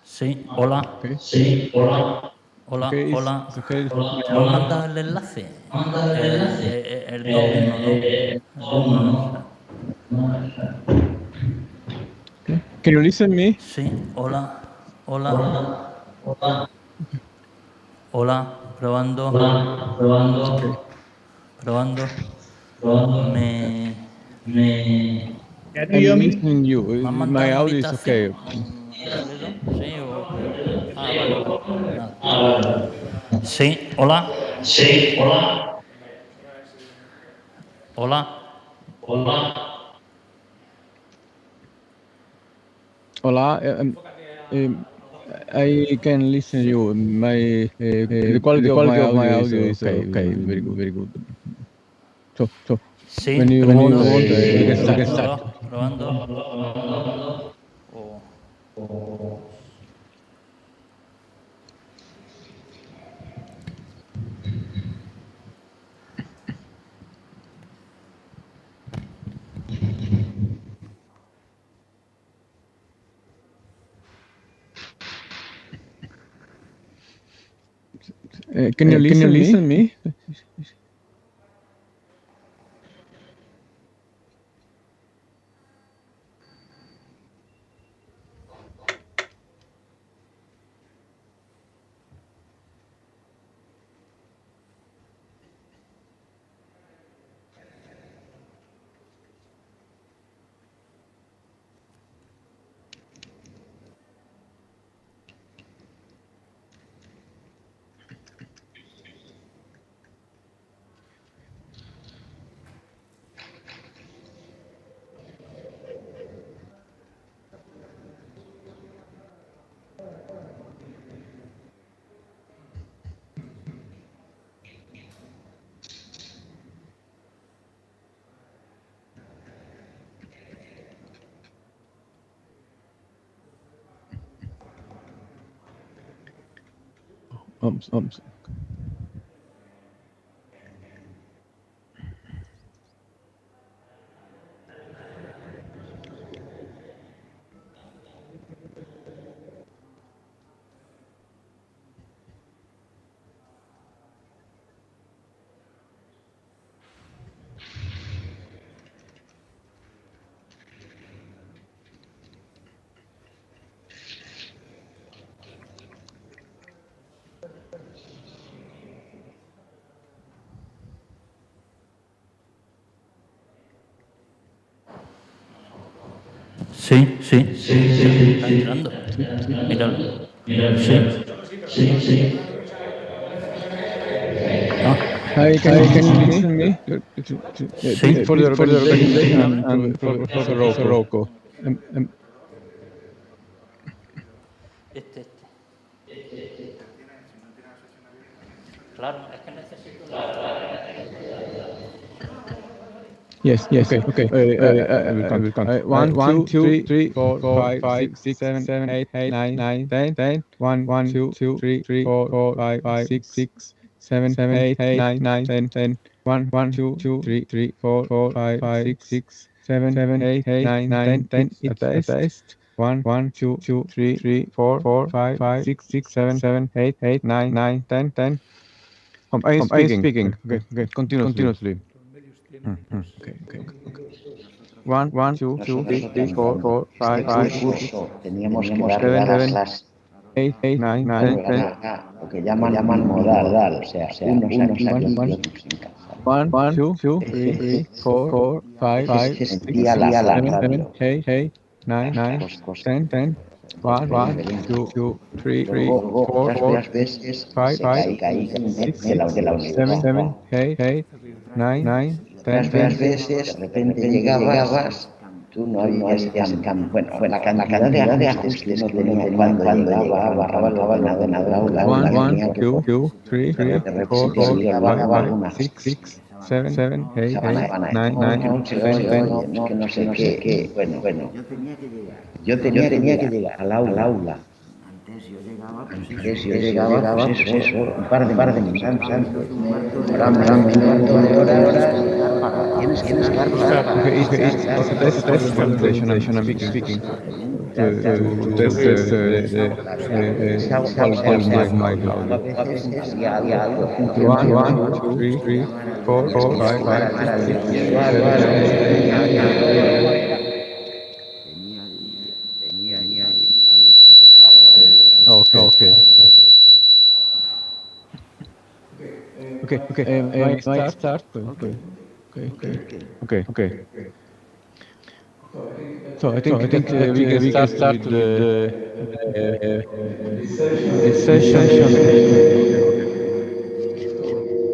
Sí, hola. Okay. Sí, hola. Hola, Okay, hola. it's okay. ¿Me han mandado el enlace? El 2.1, ¿no? El 2.1. Okay. Can you listen me? Sí, hola. Hola. Hola, probando. Hola, probando, Okay. Probando. probando. Me Can you I'm hear me? listening you. han My mandado una audio is okay. invitación. ¿Es eso? Sí, o... Ah, vale, vale. Nada. Ah, vale. Sí, hola. Sí, hola. Hola. Hola. Hola. I can listen you. My the quality of my audio is okay. Okay, very good, very good. So Sí, when you pregunto want, we can si... start. Probando. O... Can you listen me? Um. Sí. Está entrando. Míralo. Sí. Hi, can you listen me? Sí. For the organization and Professor Rocco. Este. Claro, es que necesito... Yes. Okay. I will count. 1, 2, 3, 4, 5, 6, 7, 8, 9, 10. 1, 2, 3, 4, 5, 6, 7, 8, 9, 10. 1, 2, 3, 4, 5, 6, 7, 8, 9, 10. It's a test. 1, 2, 3, 4, 5, 6, 7, 8, 9, 10. I'm speaking. Okay. Continuously. Okay. 1, 2, 3, 4, 5, 6, Teníamos que 7, dar las 8, 9, 10. lo que llaman modal, o sea, unos aquí y otros en casa. 1, 2, 3, 4, 5, 6, Sentía la 7, radio. 8, 9, 10. 1, 2, 3, Luego, 4, otras veces 5, caí de la 7, universidad. 8, 9, Otras 10. veces, de repente llegabas, tú no habías bueno, la cantidad de ajustes que uno tenía cuando llegaba, arrancaba el ordenador, la aula, 1, 2, 3, de 4, repente se le olvidaba alguna 6, 7, 8, estaban 9, 10. no, que no sé qué. Bueno, yo tenía que llegar al aula. Antes yo llegaba, pues eso, un par de minutos antes. Ahora me dan un montón de horas, tienes que pagar para Okay, it's a test for the organization. I'm speaking. to test the quality of my audio. 1, 2, 3, 4, 5, 6, 7, 8. Okay. Okay. May start? Okay. So I think we can start with this session.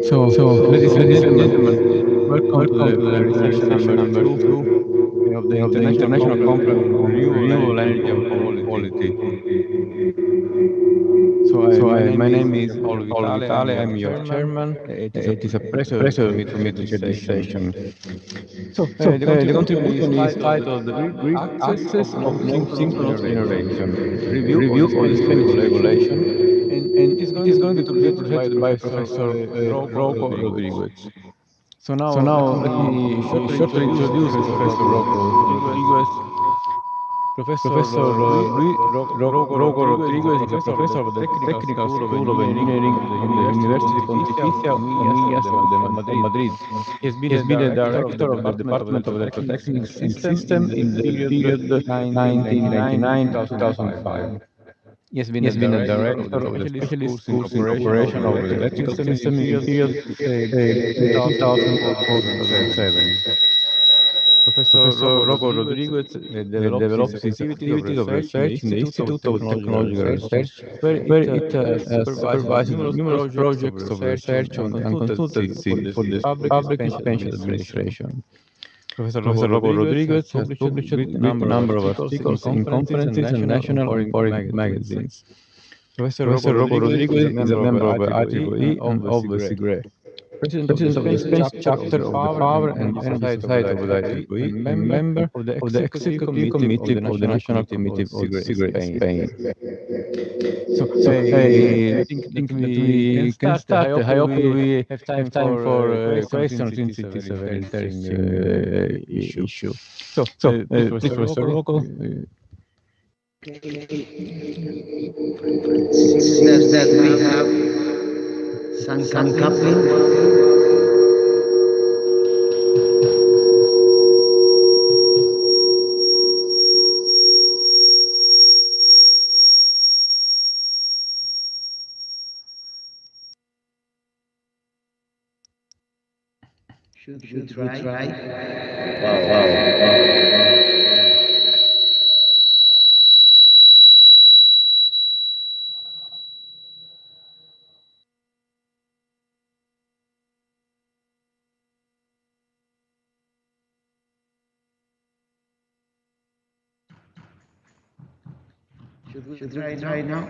So, ladies and gentlemen, welcome to the plenary session number 2 of the International Conference on Renewable Energy and Quality. So, my name is Paolo Vitale. I'm your chairman. It is a pleasure for me to chair this session. So, the contribution is titled Access of Low Synchronous Generation, Review of the Spanish Regulation, and it is going to be presented by Professor Rocco Rodriguez. So now let me shortly introduce Professor Rocco Rodriguez. Professor Rocco Rodriguez is a professor of the Technical School of Engineering of the University Pontificia Comillas of Madrid. He has been the director of the Department of Electrotechnics and System in the period 1999-2005. He has been the director of the specialist course in operation of the electrical system in period 2004-2007. Professor Rocco Rodriguez develops his activities of research in the Institute of Technological Research, where it supervises numerous projects of research and consultancy for the public and pension administration. Professor Rocco Rodriguez has published a great number of articles in conferences and national and foreign magazines. Professor Rocco Rodriguez is a member of the IEEE and of the SIGRE, President of the Spanish chapter of the Power and Energy Society of the IEEE, and member of the Executive Committee of the National Committee of SIGRE Spain. So, I think that we can start. I hope we have time for questions since it is a very interesting issue. So, please, Professor Rocco. Seems that we have some coupling. Should we try? Wow. Should we try now?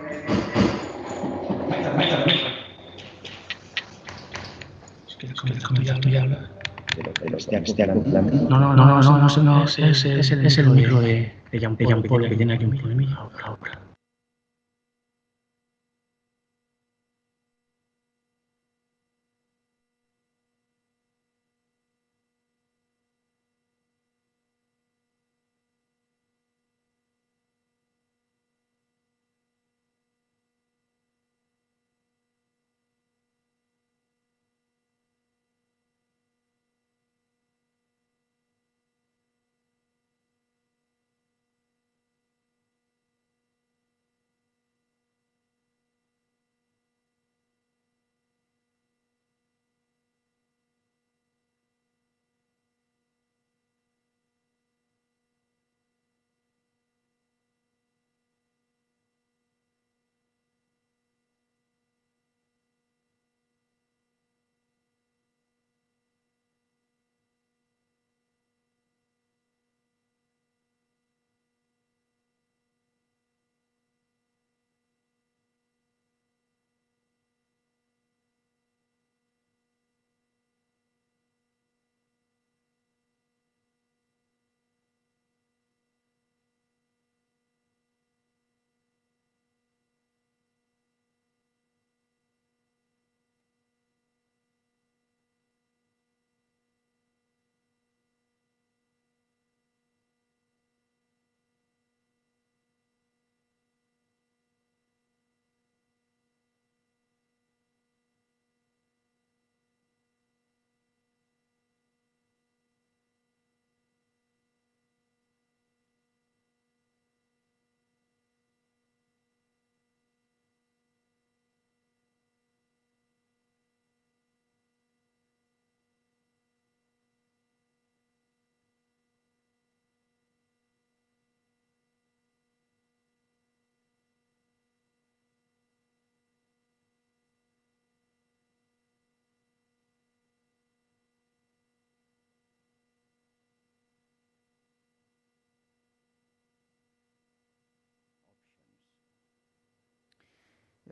No, es el micro de Jean Paul que tiene aquí un problemilla. Ahora.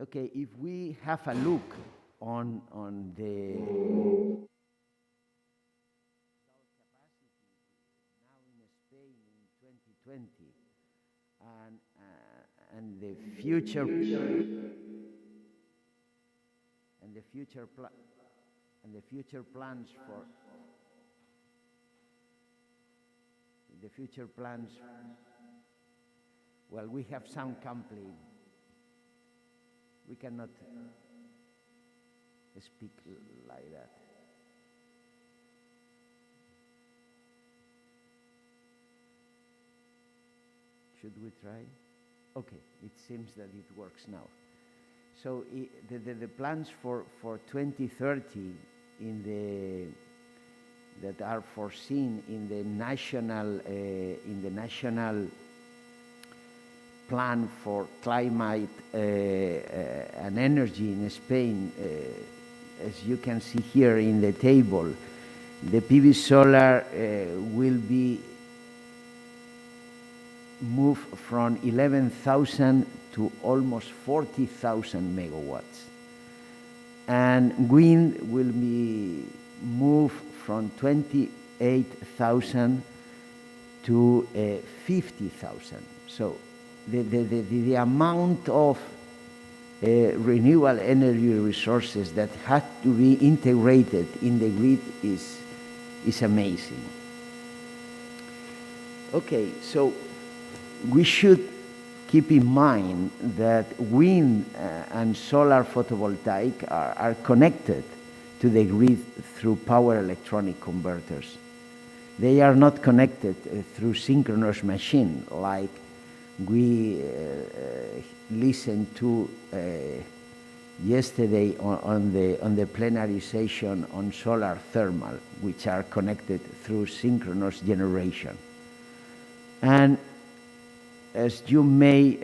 Okay, if we have a look on the now in Spain in 2020 and the future plans for the future plans. Well, we have sound complete. We cannot speak like that. Should we try? Okay, it seems that it works now. So the plans for 2030 that are foreseen in the national plan for climate and energy in Spain, as you can see here in the table, the PV solar will be moved from 11,000 to almost 40,000 megawatts. And wind will be moved from 28,000 to 50,000. So the amount of renewable energy resources that have to be integrated in the grid is amazing. Okay, so we should keep in mind that wind and solar photovoltaic are connected to the grid through power electronic converters. They are not connected through synchronous machine like we listened to yesterday on the plenary session on solar thermal, which are connected through synchronous generation. And as you may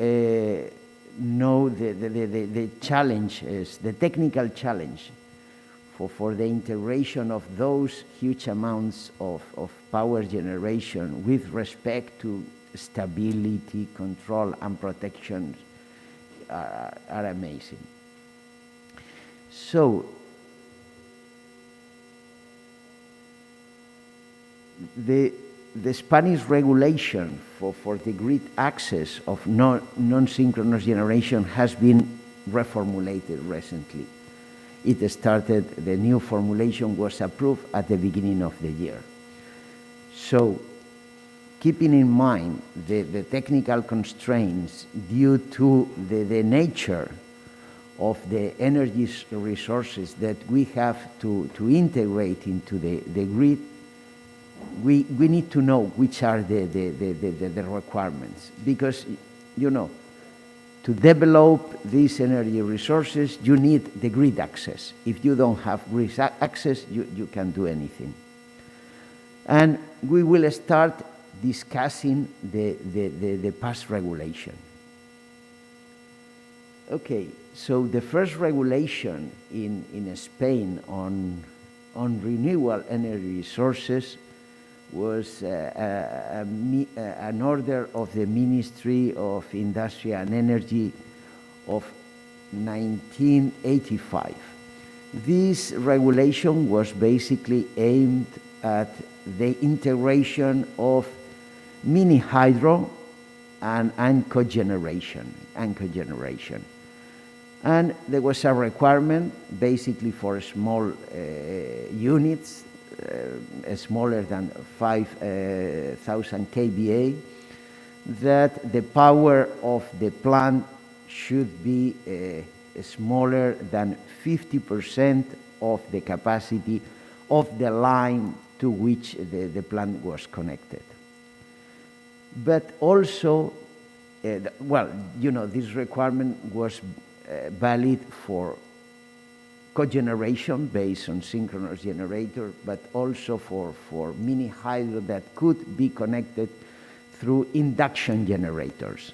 know, the challenge is the technical challenge for the integration of those huge amounts of power generation with respect to stability, control, and protection are amazing. So the Spanish regulation for the grid access of non-synchronous generation has been reformulated recently. It started, the new formulation was approved at the beginning of the year. So, keeping in mind the technical constraints due to the nature of the energy resources that we have to integrate into the grid, we need to know which are the requirements, because, you know, to develop these energy resources, you need the grid access. If you don't have grid access, you can't do anything. And we will start discussing the past regulation. Okay, so the first regulation in Spain on renewable energy resources was an order of the Ministry of Industry and Energy of 1985. This regulation was basically aimed at the integration of mini hydro and cogeneration. And there was a requirement basically for small units, smaller than 5,000 kVA, that the power of the plant should be smaller than 50% of the capacity of the line to which the plant was connected. But also, well, you know, this requirement was valid for cogeneration based on synchronous generator, but also for mini hydro that could be connected through induction generators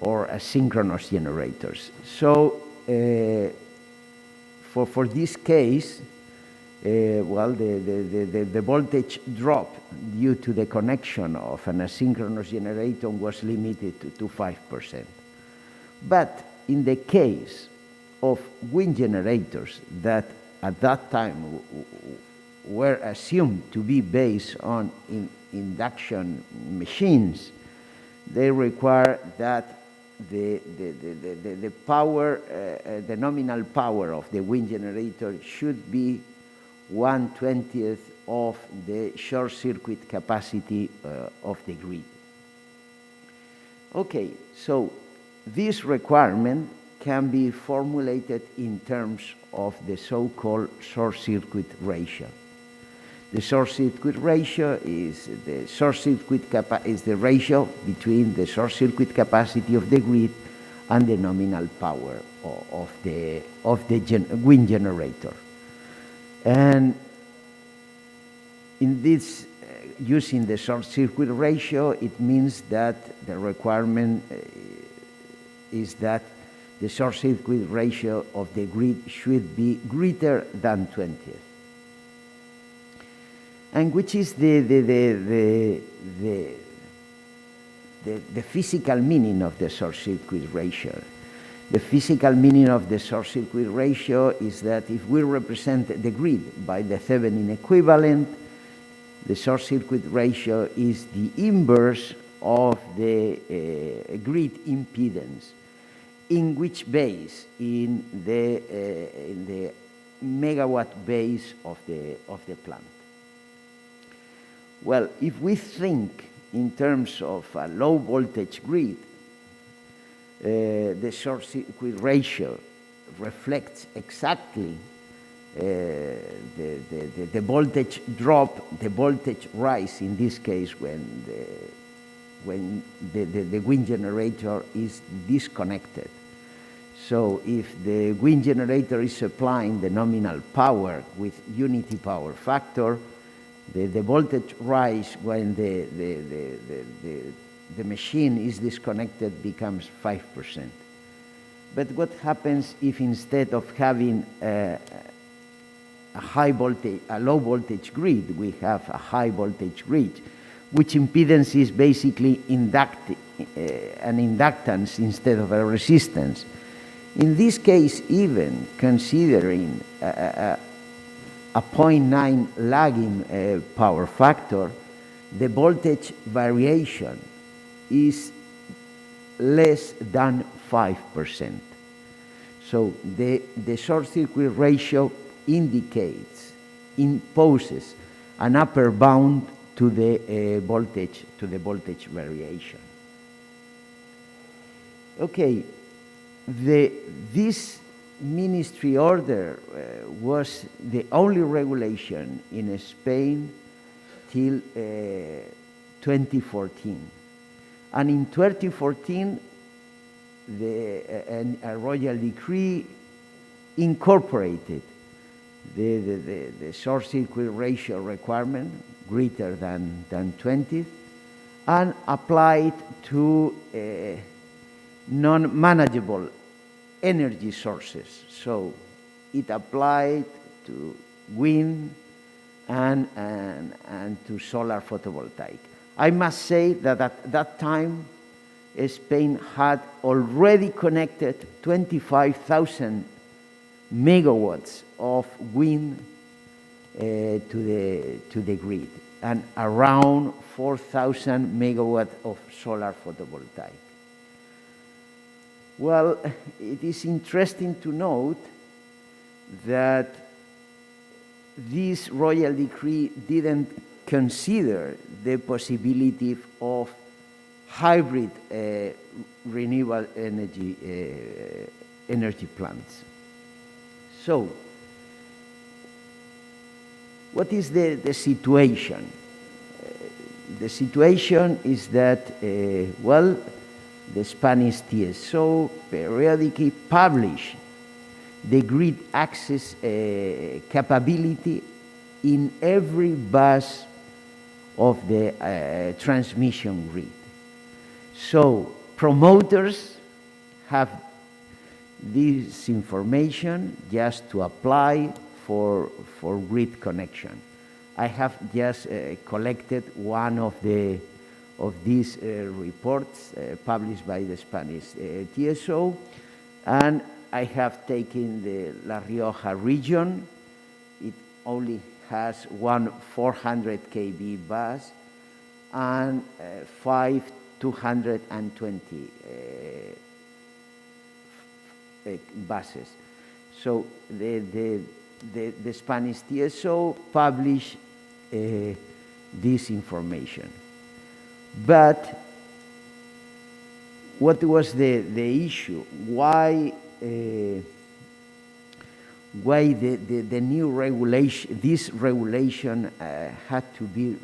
or asynchronous generators. So for this case, well, the voltage drop due to the connection of an asynchronous generator was limited to 5%. But in the case of wind generators that at that time were assumed to be based on induction machines, they require that the power, the nominal power of the wind generator should be 1/20th of the short circuit capacity of the grid. Okay, so this requirement can be formulated in terms of the so-called short circuit ratio. The short circuit ratio is the ratio between the short circuit capacity of the grid and the nominal power of the wind generator. And in this, using the short circuit ratio, it means that the requirement is that the short circuit ratio of the grid should be greater than 20th. And which is the physical meaning of the short circuit ratio? The physical meaning of the short circuit ratio is that if we represent the grid by the Thevenin equivalent, the short circuit ratio is the inverse of the grid impedance. In which base? In the megawatt base of the plant. Well, if we think in terms of a low voltage grid, the short circuit ratio reflects exactly the voltage drop, the voltage rise in this case when the wind generator is disconnected. So if the wind generator is supplying the nominal power with unity power factor, the voltage rise when the machine is disconnected becomes 5%. But what happens if instead of having a low voltage grid, we have a high voltage grid, which impedance is basically an inductance instead of a resistance? In this case, even considering a 0.9 lagging power factor, the voltage variation is less than 5%. So the short circuit ratio imposes an upper bound to the voltage variation. Okay, this ministry order was the only regulation in Spain till 2014. And in 2014, a royal decree incorporated the short circuit ratio requirement greater than 20 and applied to non-manageable energy sources. So it applied to wind and to solar photovoltaic. I must say that at that time, Spain had already connected 25,000 megawatts of wind to the grid and around 4,000 megawatts of solar photovoltaic. Well, it is interesting to note that this royal decree didn't consider the possibility of hybrid renewable energy plants. So, what is the situation? The situation is that, well, the Spanish TSO periodically publish the grid access capability in every bus of the transmission grid. So promoters have this information just to apply for grid connection. I have just collected one of these reports published by the Spanish TSO, And I have taken the La Rioja region. It only has one 400 kV bus and 5 220 buses. So the Spanish TSO published this information. But what was the issue? Why the new regulation, this regulation had to be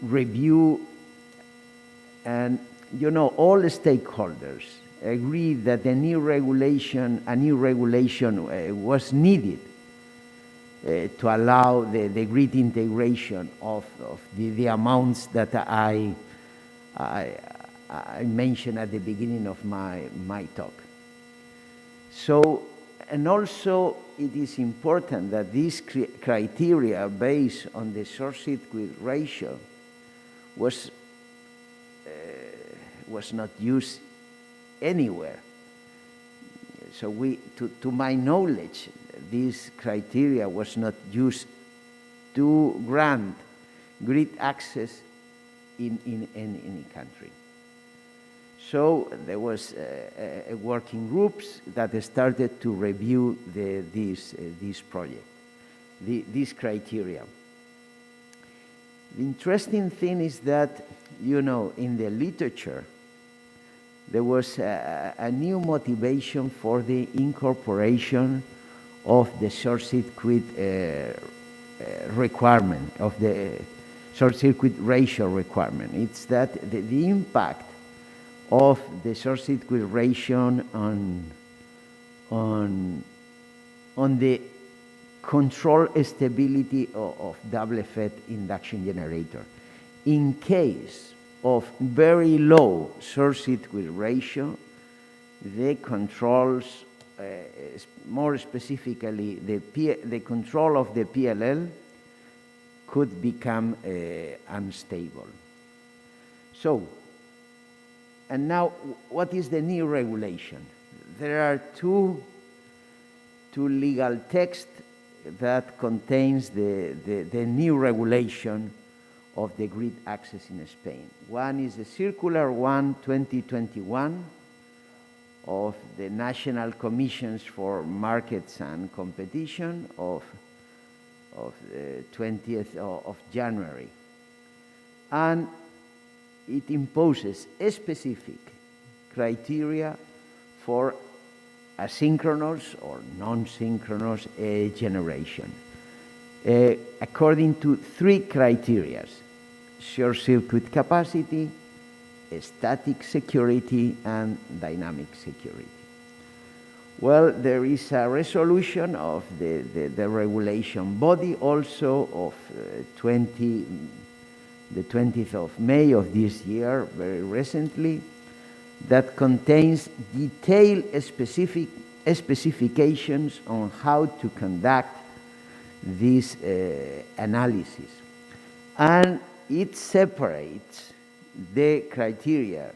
reviewed, and all the stakeholders agreed that a new regulation was needed to allow the grid integration of the amounts that I mentioned at the beginning of my talk. So, and also it is important that this criteria based on the source circuit ratio was not used anywhere. So to my knowledge, this criteria was not used to grant grid access in any country. So there was a working groups that started to review this project, this criteria. The interesting thing is that, in the literature, there was a new motivation for the incorporation of the short circuit requirement, of the short circuit ratio requirement. It's that the impact of the short circuit ratio on the control stability of double effect induction generator. In case of very low short circuit ratio, the controls, more specifically the control of the PLL, could become unstable. So, and now, what is the new regulation? There are two legal texts that contains the new regulation of the grid access in Spain. One is the Circular 1/2021 of the National Commissions for Markets and Competition of the 20th of January. And it imposes a specific criteria for asynchronous or non-synchronous generation, according to three criteria: short circuit capacity, static security, and dynamic security. Well, there is a resolution of the regulation body also of the 20th of May of this year, very recently, that contains detailed specifications on how to conduct this analysis. And it separates the criteria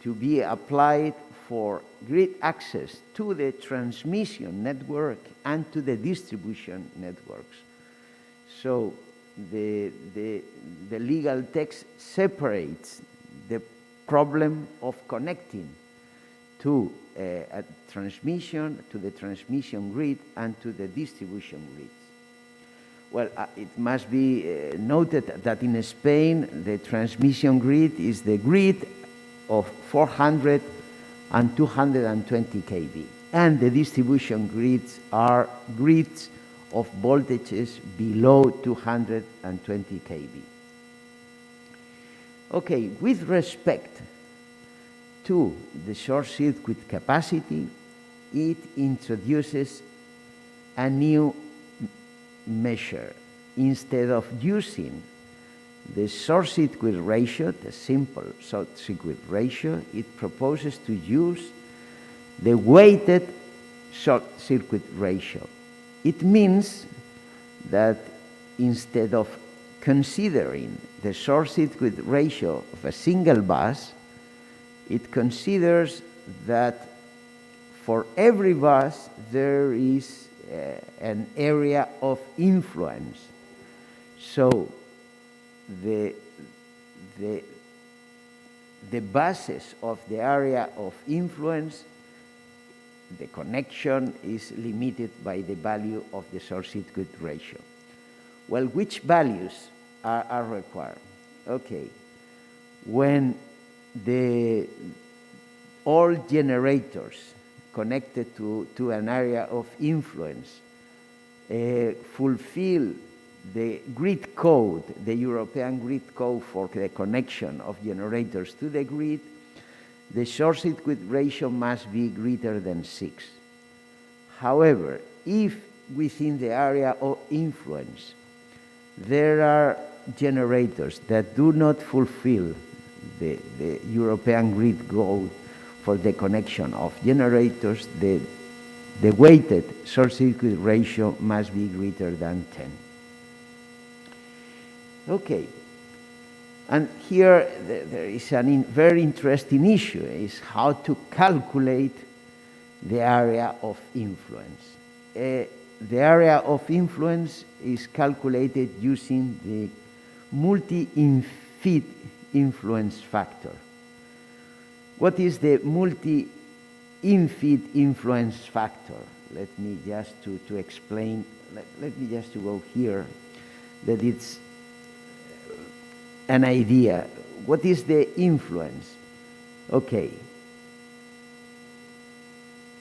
to be applied for grid access to the transmission network and to the distribution networks. So the legal text separates the problem of connecting to a transmission, to the transmission grid, and to the distribution grids. Well, it must be noted that in Spain, the transmission grid is the grid of 400 and 220 kV, and the distribution grids are grids of voltages below 220 kV. Okay, with respect to the short circuit capacity, it introduces a new measure. Instead of using the short circuit ratio, the simple short circuit ratio, it proposes to use the weighted short circuit ratio. It means that instead of considering the short circuit ratio of a single bus, it considers that for every bus there is an area of influence. So the buses of the area of influence, the connection is limited by the value of the short-circuit ratio. Well, which values are required? Okay, when all generators connected to an area of influence fulfill the grid code, the European grid code for the connection of generators to the grid, the short-circuit ratio must be greater than 6. However, if within the area of influence there are generators that do not fulfill the European grid code for the connection of generators, the weighted short-circuit ratio must be greater than 10. Okay, and here there is a very interesting issue, is how to calculate the area of influence. The area of influence is calculated using the multi-infeed influence factor. What is the multi-infeed influence factor? Let me just to explain, let me just to go here, that it's an idea. What is the influence? Okay.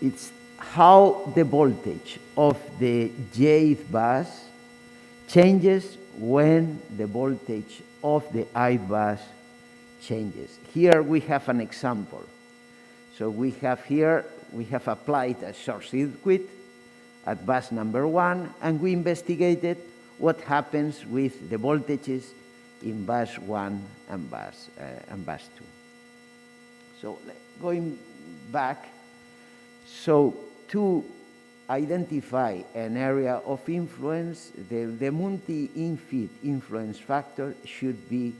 It's how the voltage of the jth bus changes when the voltage of the ith bus changes. Here we have an example. So we have applied a short circuit at bus number 1, and we investigated what happens with the voltages in bus 1 and bus 2. So going back, so to identify an area of influence, the multi-infeed influence factor should be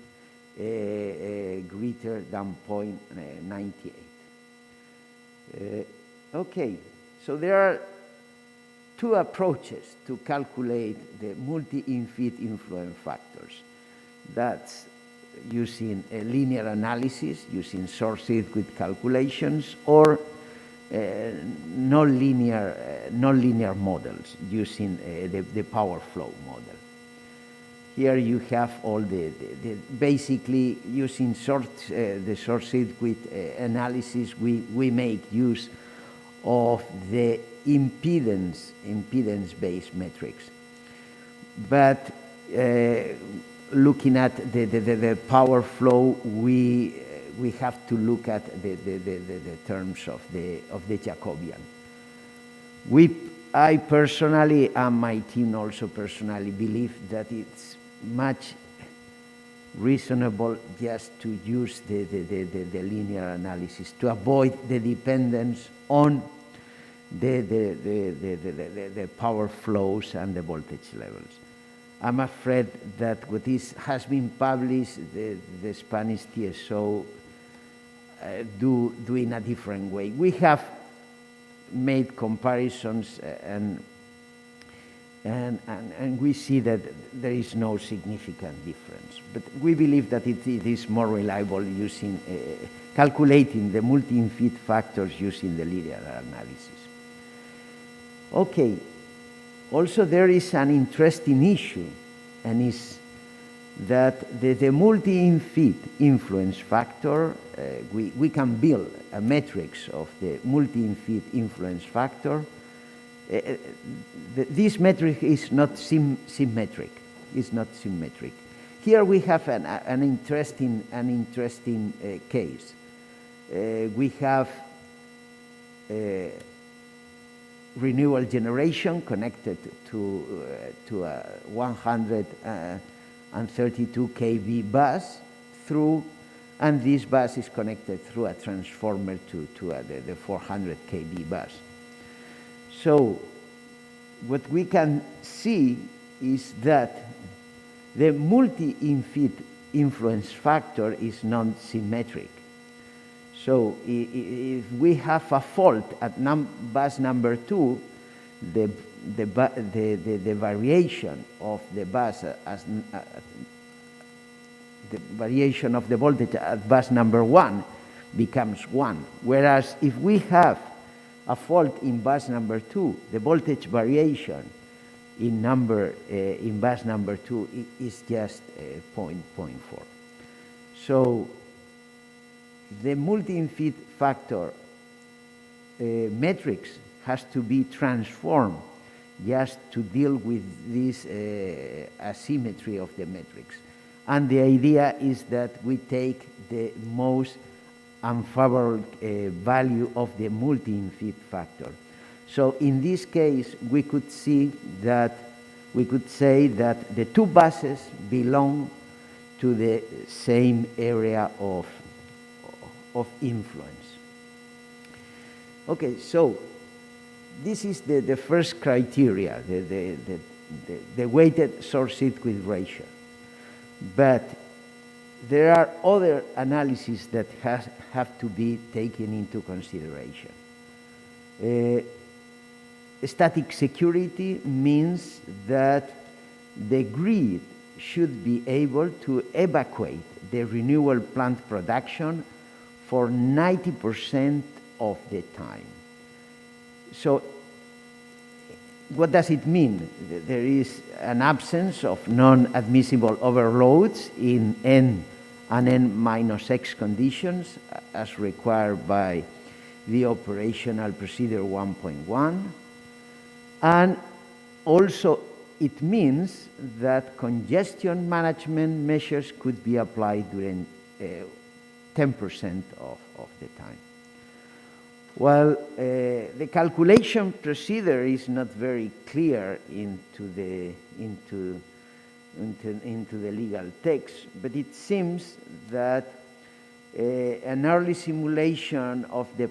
greater than 0.98. Okay, so there are two approaches to calculate the multi-infeed influence factors. That's using a linear analysis, using short-circuit calculations, or non-linear models using the power flow model. Here you have all basically using the short-circuit analysis, we make use of the impedance-based metrics. But looking at the power flow, we have to look at the terms of the Jacobian. I personally, and my team also personally, believe that it's much reasonable just to use the linear analysis to avoid the dependence on the power flows and the voltage levels. I'm afraid that what has been published, the Spanish TSO do in a different way. We have made comparisons and we see that there is no significant difference. But we believe that it is more reliable using calculating the multi-infeed factors using the linear analysis. Okay. Also, there is an interesting issue, and is that the multi-infeed influence factor, we can build a matrix of the multi-infeed influence factor. This metric is not symmetric. It's not symmetric. Here we have an interesting case. We have renewable generation connected to a 132 kV bus and this bus is connected through a transformer to the 400 kV bus. So what we can see is that the multi-infeed influence factor is non-symmetric. So if we have a fault at bus number 2, the variation of the bus the variation of the voltage at bus number 1 becomes 1. Whereas if we have a fault in bus number 2, the voltage variation in bus number 2 is just 0.4. So the multi-feed factor matrix has to be transformed just to deal with this asymmetry of the matrix. And the idea is that we take the most unfavorable value of the multi-feed factor. So in this case, we could say that the two buses belong to the same area of influence. Okay, so this is the first criteria, the weighted short-circuit ratio. But there are other analyses that have to be taken into consideration. Static security means that the grid should be able to evacuate the renewable plant production for 90% of the time. So what does it mean? There is an absence of non-admissible overloads in N and N-X conditions as required by the operational procedure 1.1. And also it means that congestion management measures could be applied during 10% of the time. Well, the calculation procedure is not very clear into the legal text, but it seems that an early simulation of the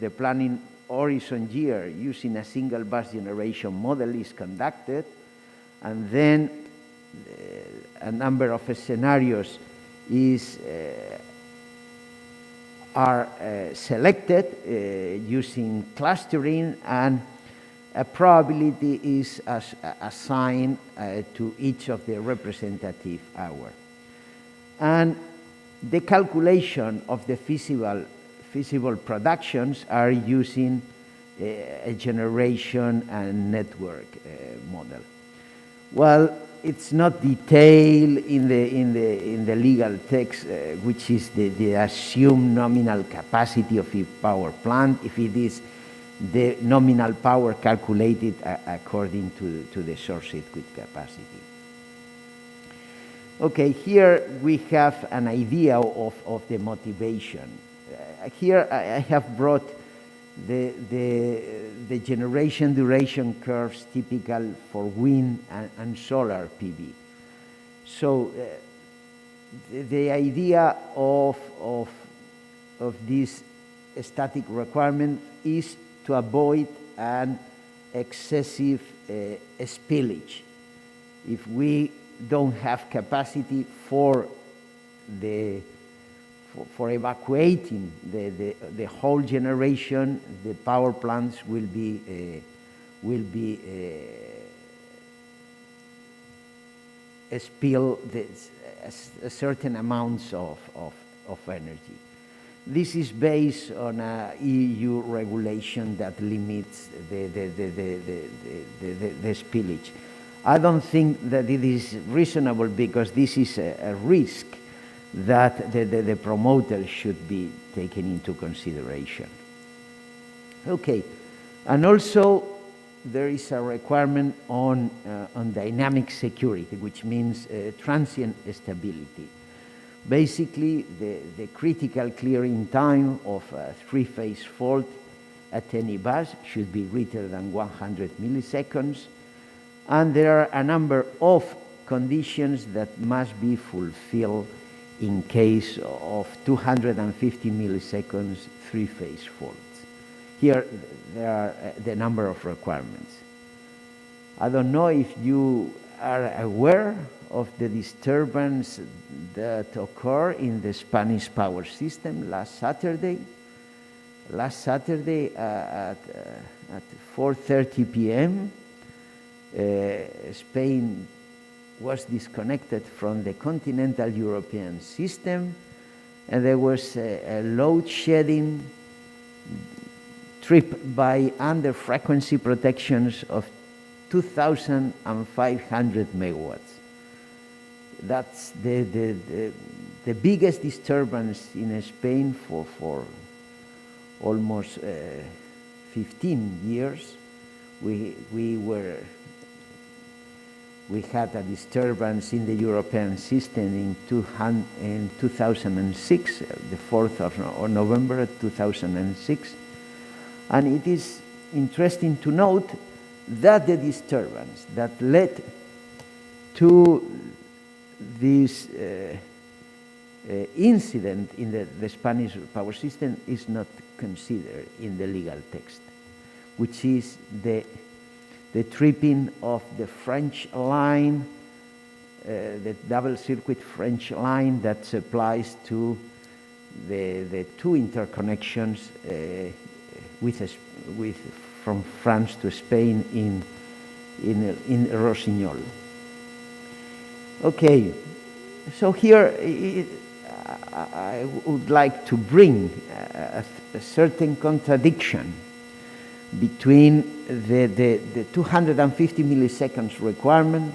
planning horizon year using a single bus generation model is conducted, and then a number of scenarios are selected using clustering, and a probability is assigned to each of the representative hours. And the calculation of the feasible productions are using a generation and network model. Well, it's not detailed in the legal text, which is the assumed nominal capacity of a power plant, if it is the nominal power calculated according to the short-circuit capacity. Okay, here we have an idea of the motivation. Here I have brought the generation duration curves typical for wind and solar PV. So the idea of this static requirement is to avoid an excessive spillage. If we don't have capacity for evacuating the whole generation, the power plants will be spill a certain amounts of energy. This is based on a EU regulation that limits the spillage. I don't think that it is reasonable, because this is a risk that the promoter should be taken into consideration. Okay, and also there is a requirement on dynamic security, which means transient stability. Basically, the critical clearing time of a three-phase fault at any bus should be greater than 100 milliseconds, and there are a number of conditions that must be fulfilled in case of 250 milliseconds three-phase faults. Here there are the number of requirements. I don't know if you are aware of the disturbance that occurred in the Spanish power system last Saturday. Last Saturday at 4:30 p.m., Spain was disconnected from the continental European system, and there was a load shedding trip by under frequency protections of 2,500 megawatts. That's the biggest disturbance in Spain for almost 15 years. We had a disturbance in the European system in 2006, the 4th of November 2006. And it is interesting to note that the disturbance that led to this incident in the Spanish power system is not considered in the legal text, which is the tripping of the French line, the double circuit French line that supplies to the two interconnections from France to Spain in Rossignol. Okay, so here I would like to bring a certain contradiction between the 250 milliseconds requirement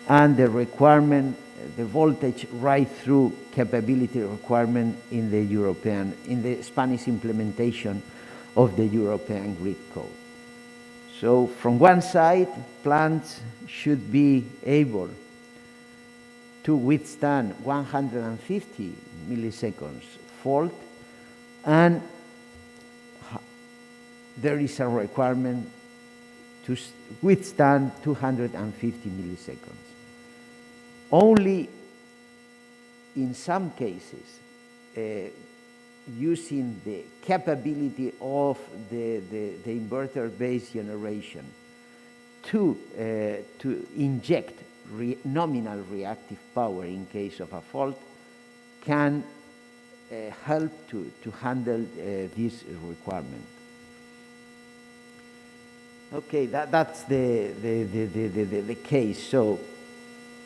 and the requirement, the voltage right-through capability requirement in the Spanish implementation of the European grid code. So from one side, plants should be able to withstand 150 milliseconds fault, and there is a requirement to withstand 250 milliseconds. Only in some cases, using the capability of the inverter-based generation to inject nominal reactive power in case of a fault can help to handle this requirement. Okay, that's the case. So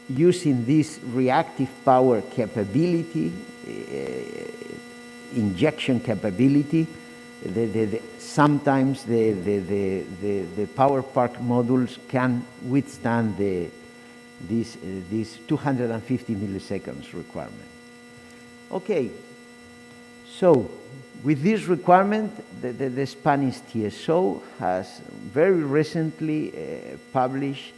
using this reactive power capability, injection capability, sometimes the power park modules can withstand this 250 milliseconds requirement. Okay, so with this requirement, the Spanish TSO has very recently published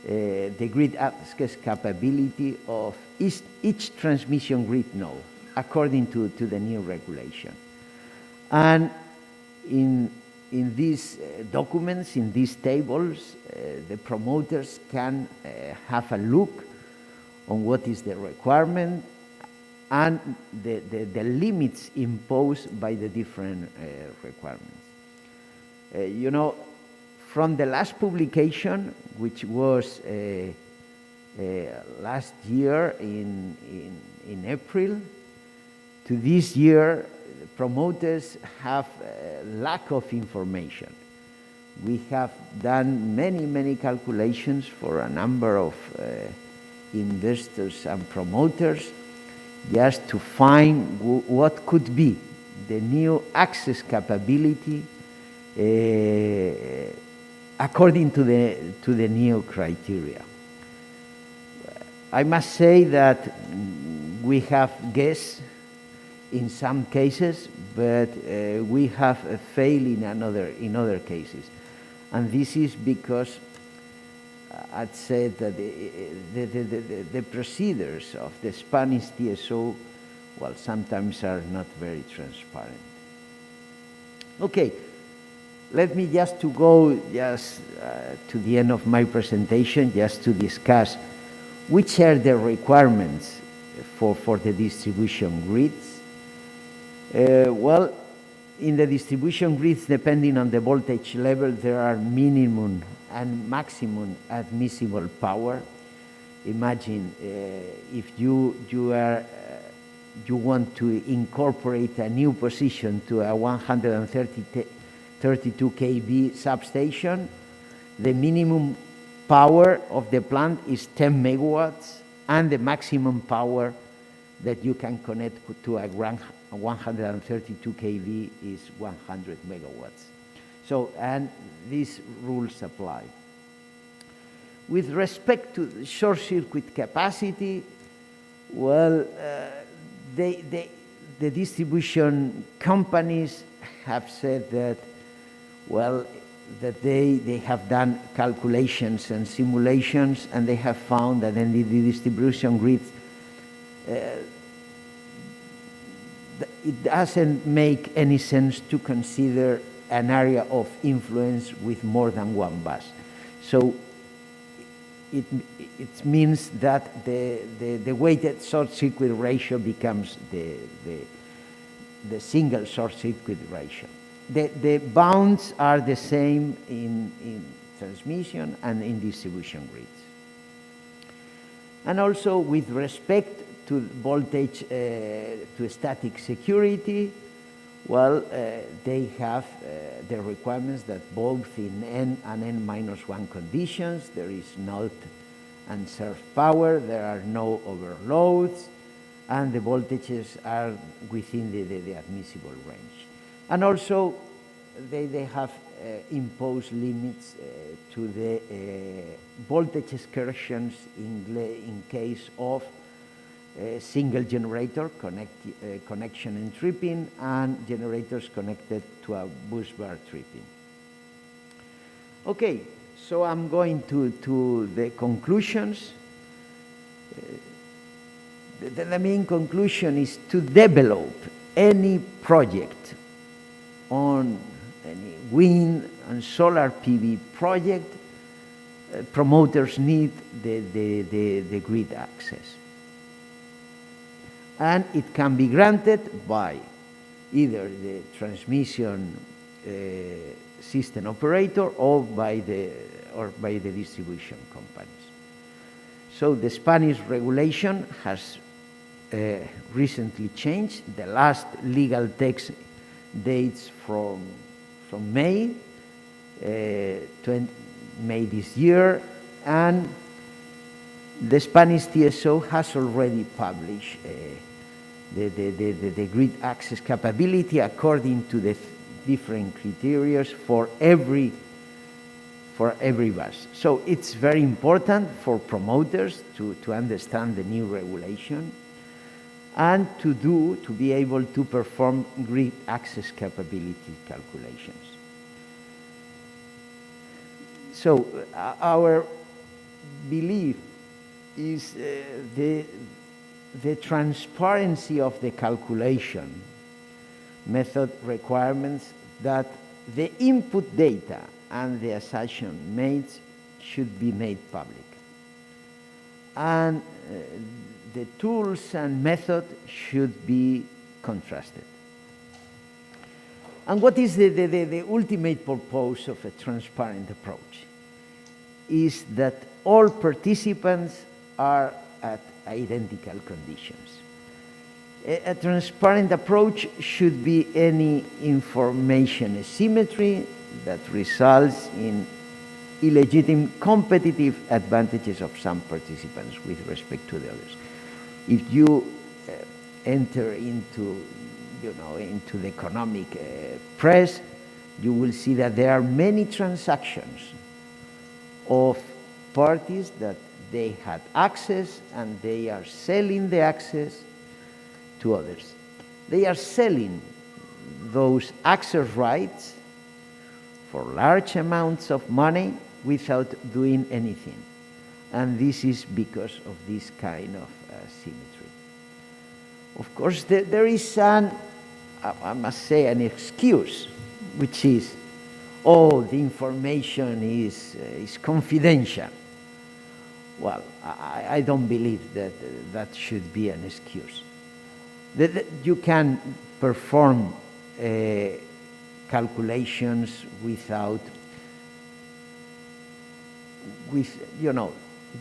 the grid access capability of each transmission grid node according to the new regulation. And in these documents, in these tables, the promoters can have a look on what is the requirement and the limits imposed by the different requirements. You know, from the last publication, which was last year in April, to this year, the promoters have lack of information. We have done many calculations for a number of investors and promoters just to find what could be the new access capability according to the new criteria. I must say that we have guessed in some cases, but we have failed in other cases. And this is because I'd say that the procedures of the Spanish TSO, well, sometimes are not very transparent. Okay, let me just to go to the end of my presentation, just to discuss which are the requirements for the distribution grids. Well, in the distribution grids, depending on the voltage level, there are minimum and maximum admissible power. Imagine if you want to incorporate a new position to a 132 kV substation, the minimum power of the plant is 10 megawatts, and the maximum power that you can connect to a 132 kV is 100 megawatts. So, and these rules apply. With respect to the short circuit capacity, well, the distribution companies have said that, well, that they have done calculations and simulations, and they have found that in the distribution grids, it doesn't make any sense to consider an area of influence with more than one bus. So it means that the weighted short circuit ratio becomes the single short circuit ratio. The bounds are the same in transmission and in distribution grids. And also with respect to voltage to static security, well, they have the requirements that both in N and N-1 conditions, there is not unserved power, there are no overloads, and the voltages are within the admissible range. And also, they have imposed limits to the voltage excursions in case of single generator connection and tripping, and generators connected to a bus bar tripping. Okay, so I'm going to the conclusions. The main conclusion is to develop any project on any wind and solar PV project, promoters need the grid access. And it can be granted by either the transmission system operator or by the distribution companies. So the Spanish regulation has recently changed. The last legal text dates from May, May this year, and the Spanish TSO has already published the grid access capability according to the different criteria for every bus. So it's very important for promoters to understand the new regulation and to be able to perform grid access capability calculations. So our belief is the transparency of the calculation method requirements that the input data and the assumption made should be made public. And the tools and method should be contrasted. And what is the ultimate purpose of a transparent approach? Is that all participants are at identical conditions. A transparent approach should be any information asymmetry that results in illegitimate competitive advantages of some participants with respect to the others. If you enter into the economic press, you will see that there are many transactions of parties that they had access and they are selling the access to others. They are selling those access rights for large amounts of money without doing anything. And this is because of this kind of symmetry. Of course, there is I must say, an excuse, which is, oh, the information is confidential. Well, I don't believe that should be an excuse. That you can perform calculations with,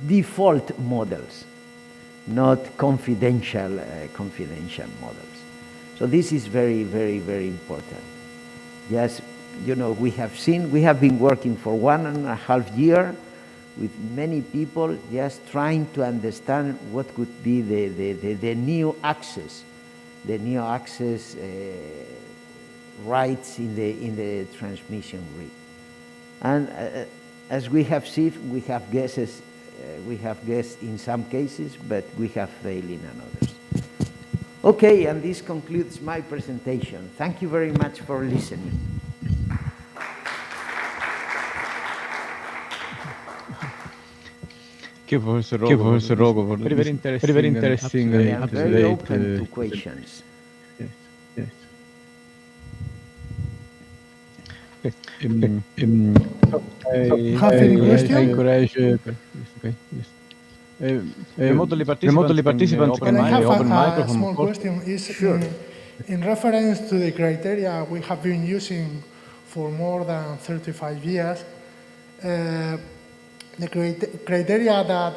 default models, not confidential models. So this is very, very, very important. Yes, we have been working for 1.5 years with many people, just trying to understand what could be the new access, rights in the transmission grid. And as we have seen, we have guesses in some cases, but we have failed in others. Okay, and this concludes my presentation. Thank you very much for listening. Thank you, Professor Rogo, for very interesting I am very open to questions. Yes. Have any question? I encourage. Remotely participants Well, I have open a microphone. small question. In reference to the criteria we have been using for more than 35 years, the criteria that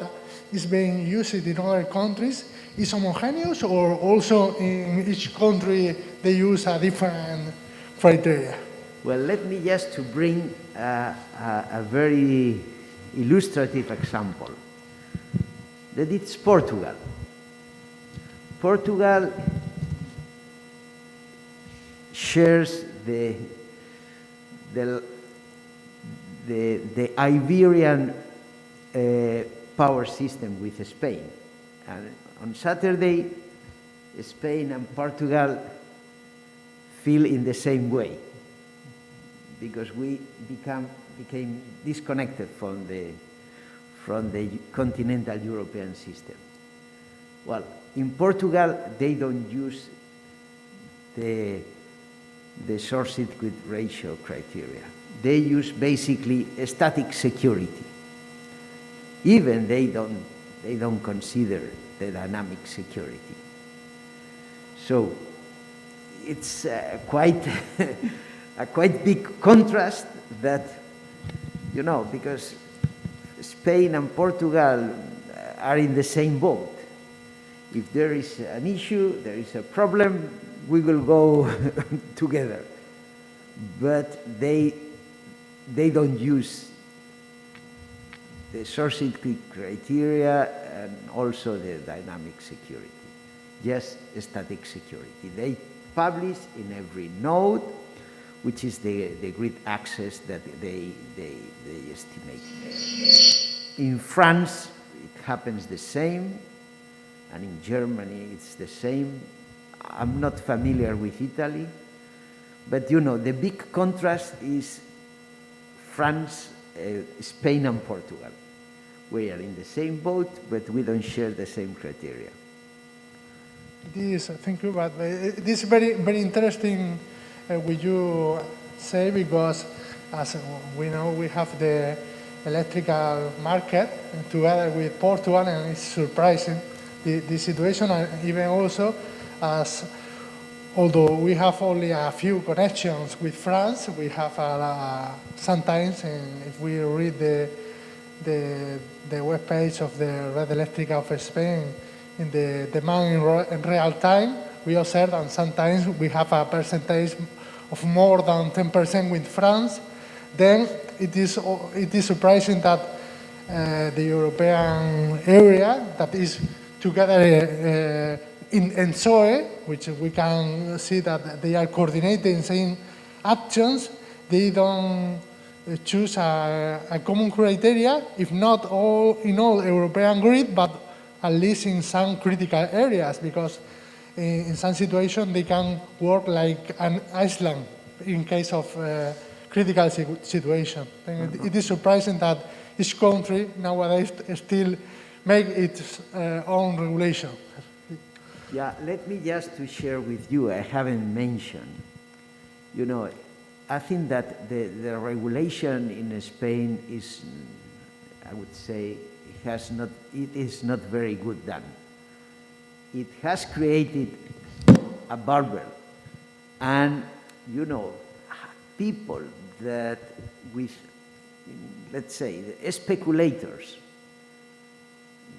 is being used in other countries is homogeneous, or also in each country they use a different criteria? Well, let me just to bring a very illustrative example. That it's Portugal. Portugal shares the Iberian power system with Spain. And on Saturday, Spain and Portugal feel in the same way, because we became disconnected from the continental European system. Well, in Portugal, they don't use the short-circuit ratio criteria. They use basically static security. Even they don't consider the dynamic security. So it's quite a quite big contrast that, because Spain and Portugal are in the same boat. If there is an issue, there is a problem, we will go together. But they don't use the short-circuit criteria and also the dynamic security, just static security. They publish in every node, which is the grid access that they estimate. In France, it happens the same, and in Germany, it's the same. I'm not familiar with Italy, but the big contrast is France, Spain, and Portugal. We are in the same boat, but we don't share the same criteria. Thank you, but this is very, very interesting what you say, because as we know, we have the electrical market together with Portugal, and it's surprising the situation, and even also as although we have only a few connections with France, we have sometimes, and if we read the web page of the Red Eléctrica of Spain, in the demand in real time, we observe that sometimes we have a percentage of more than 10% with France. Then it is surprising that the European area that is together in ENSOE, which we can see that they are coordinating same actions, they don't choose a common criteria, if not in all European grid, but at least in some critical areas, because in some situations they can work like an island in case of critical situation. And it is surprising that each country nowadays still make its own regulation. Yeah, let me just to share with you, I haven't mentioned, I think that the regulation in Spain is, I would say, it is not very good done. It has created a bubble, and you know, people that with, let's say, the speculators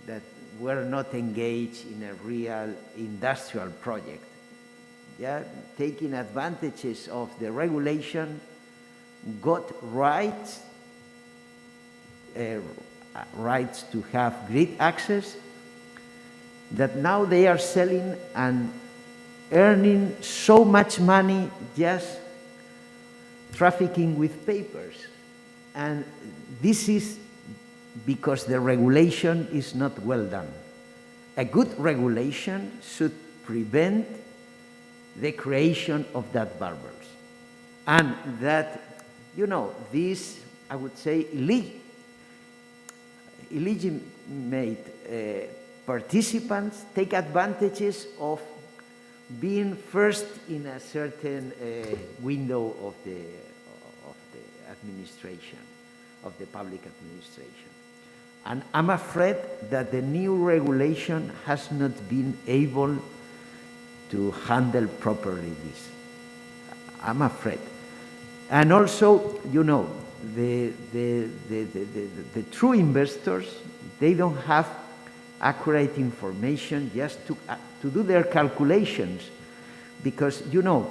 that were not engaged in a real industrial project, yeah, taking advantages of the regulation, got rights to have grid access, that now they are selling and earning so much money just trafficking with papers. And this is because the regulation is not well done. A good regulation should prevent the creation of that barbers. And that, you know, these, I would say, illegitimate participants take advantages of being first in a certain window of the administration, of the public administration. And I'm afraid that the new regulation has not been able to handle properly this. I'm afraid. And also, you know, the true investors, they don't have accurate information just to do their calculations, because, you know,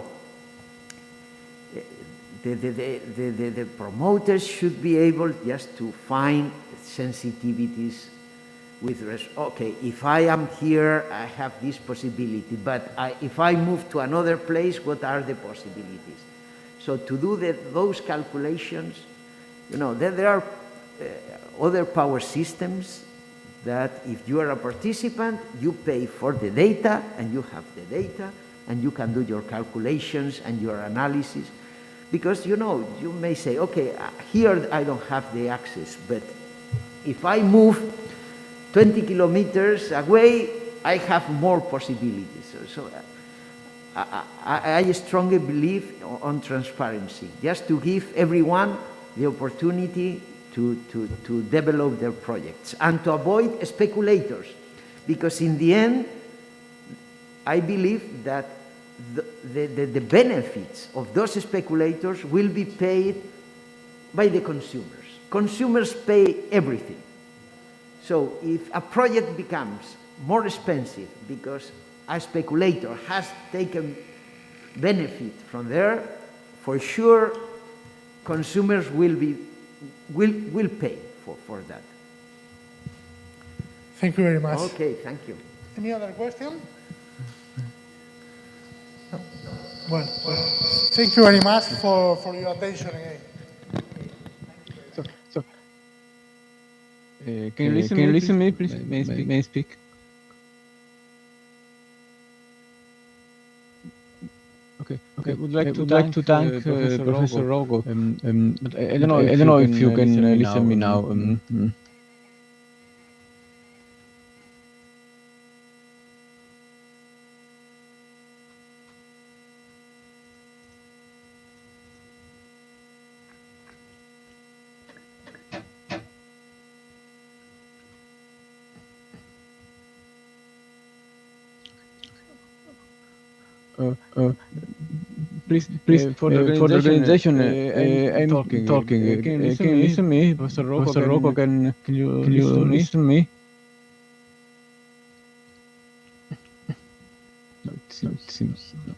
the promoters should be able just to find sensitivities with okay, if I am here, I have this possibility, but if I move to another place, what are the possibilities? So to do those calculations, you know, there are other power systems that if you are a participant, you pay for the data, and you have the data, and you can do your calculations and your analysis. Because, you know, you may say, okay, here I don't have the access, but if I move 20 kilometers away, I have more possibilities. So I strongly believe on transparency, just to give everyone the opportunity to develop their projects and to avoid speculators. Because in the end, I believe that the benefits of those speculators will be paid by the consumers. Consumers pay everything. So if a project becomes more expensive because a speculator has taken benefit from there, for sure consumers will pay for that. Thank you very much. Okay, thank you. Any other question? No. Well, thank you very much for your attention again. Can you listen to me, please? May I speak? Okay. I would like to thank Professor Rogo. But I don't know if you can listen to me now. Please, for the organization, I'm talking. Can you listen to me? Professor Rogo, can you listen to me? No, it seems no.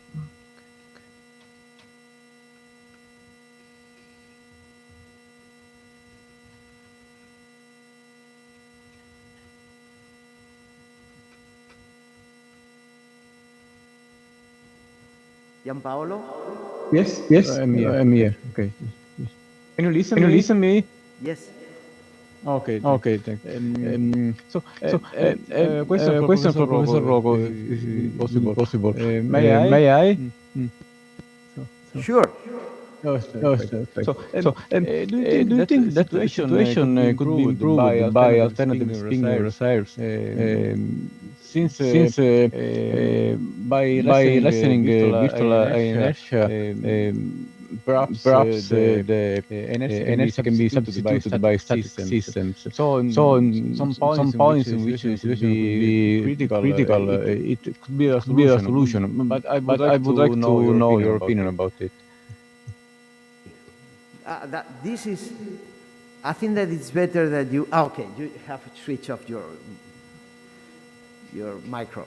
Gianpaolo? Yes, I'm here. Okay. Can you listen to me? Yes. Okay, thank you. Question for Professor Rogo, if possible. May I? Sure. Do you think that the situation could be improved by alternative spin reserves? Since by lessening virtual inertia, perhaps the energy can be substituted by static systems. So some points in which it would be critical, it could be a solution. But I would like to know your opinion about it. this is, I think that it's better that you, okay, you have to switch off your micro.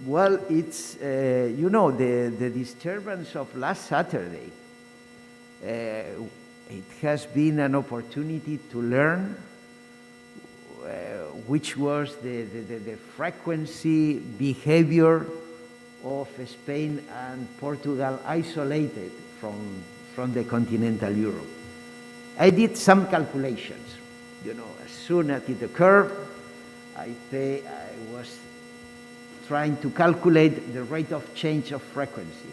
Well, it's, you know, the disturbance of last Saturday, it has been an opportunity to learn which was the frequency behavior of Spain and Portugal isolated from the continental Europe. I did some calculations. You know, as soon as it occurred, I was trying to calculate the rate of change of frequency.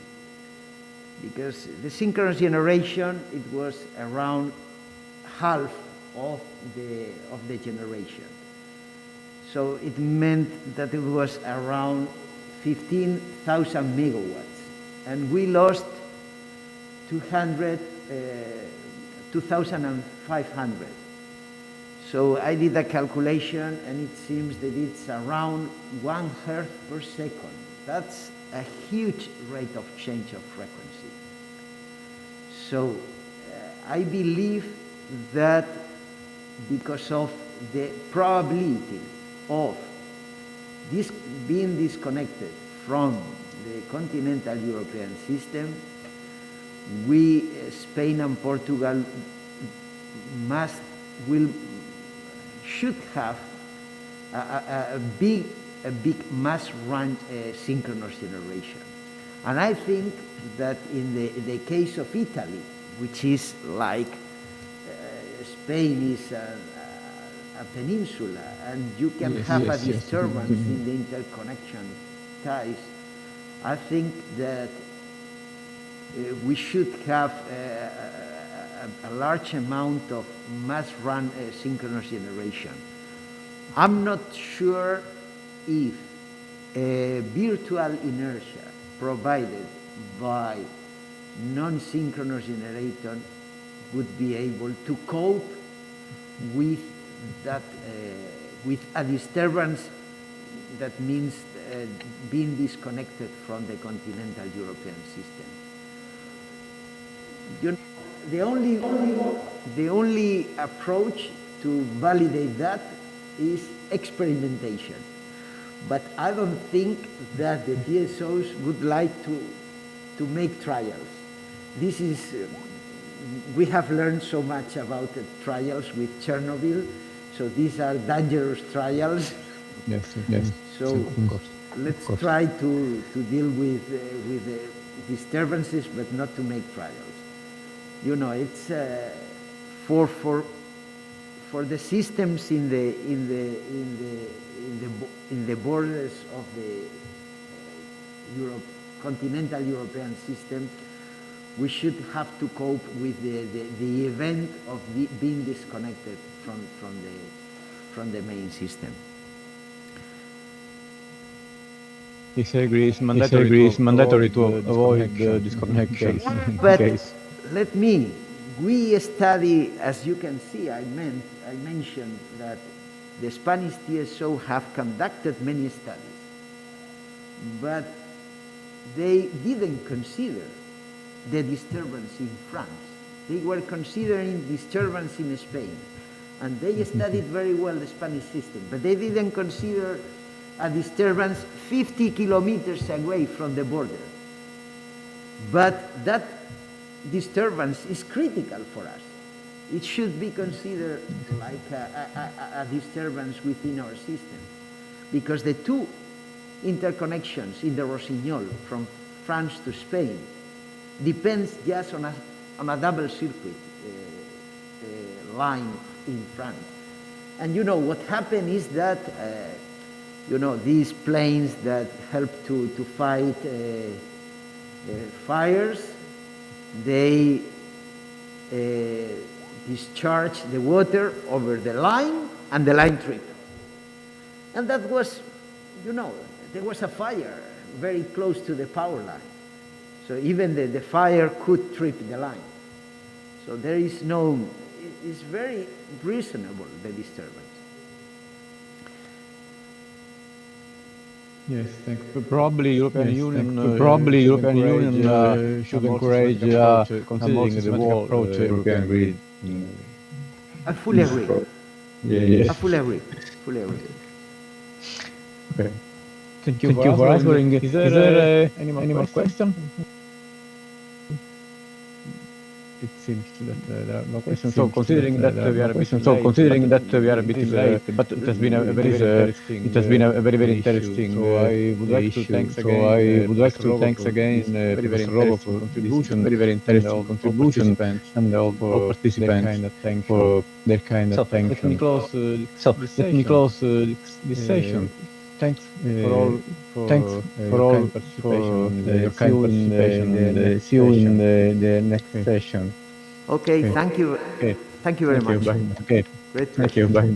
Because the synchronous generation, it was around half of the generation. So it meant that it was around 15,000 megawatts. And we lost 2,500. So I did a calculation, and it seems that it's around 1 hertz per second. That's a huge rate of change of frequency. So I believe that because of the probability of this being disconnected from the continental European system, we, Spain and Portugal, should have a big mass range synchronous generation. And I think that in the case of Italy, which is like Spain is a peninsula, and you can have a disturbance in the interconnection ties, I think that we should have a large amount of mass run synchronous generation. I'm not sure if virtual inertia provided by non-synchronous generator would be able to cope with that, with a disturbance that means being disconnected from the continental European system. The only approach to validate that is experimentation. But I don't think that the TSOs would like to make trials. This is, we have learned so much about the trials with Chernobyl, so these are dangerous trials. Yes. So of course. Let's try to deal with the disturbances, but not to make trials. You know, it's for the systems in the borders of the continental European system, we should have to cope with the event of being disconnected from the main system. He agrees mandatory to avoid the disconnection. But we study, as you can see, I mentioned that the Spanish TSO have conducted many studies, but they didn't consider the disturbance in France. They were considering disturbance in Spain, and they studied very well the Spanish system, but they didn't consider a disturbance 50 kilometers away from the border. But that disturbance is critical for us. It should be considered like a disturbance within our system, because the two interconnections in the Rossignol from France to Spain depends just on a double circuit line in France. And you know what happened is that these planes that help to fight fires, they discharge the water over the line, and the line tripped. And that was, there was a fire very close to the power line. So even the fire could trip the line. So there is it's very reasonable, the disturbance. Yes, thank you. Probably European Union should encourage a more systematic approach to European grid. I fully agree. Yes. I fully agree. Fully agree. Okay. Thank you for answering. Is there any more question? It seems that there are no questions. So considering that we are a bit late, but it has been a very very interesting. So I would like to thanks again Professor Rogo for contribution, very interesting contribution, and all participants for their kind of thanks. Let me close this session. Thanks for all your kind participation. See you in the next session. Okay, thank you. Okay. Thank you very much. Bye. Okay. Great Thank you. Bye.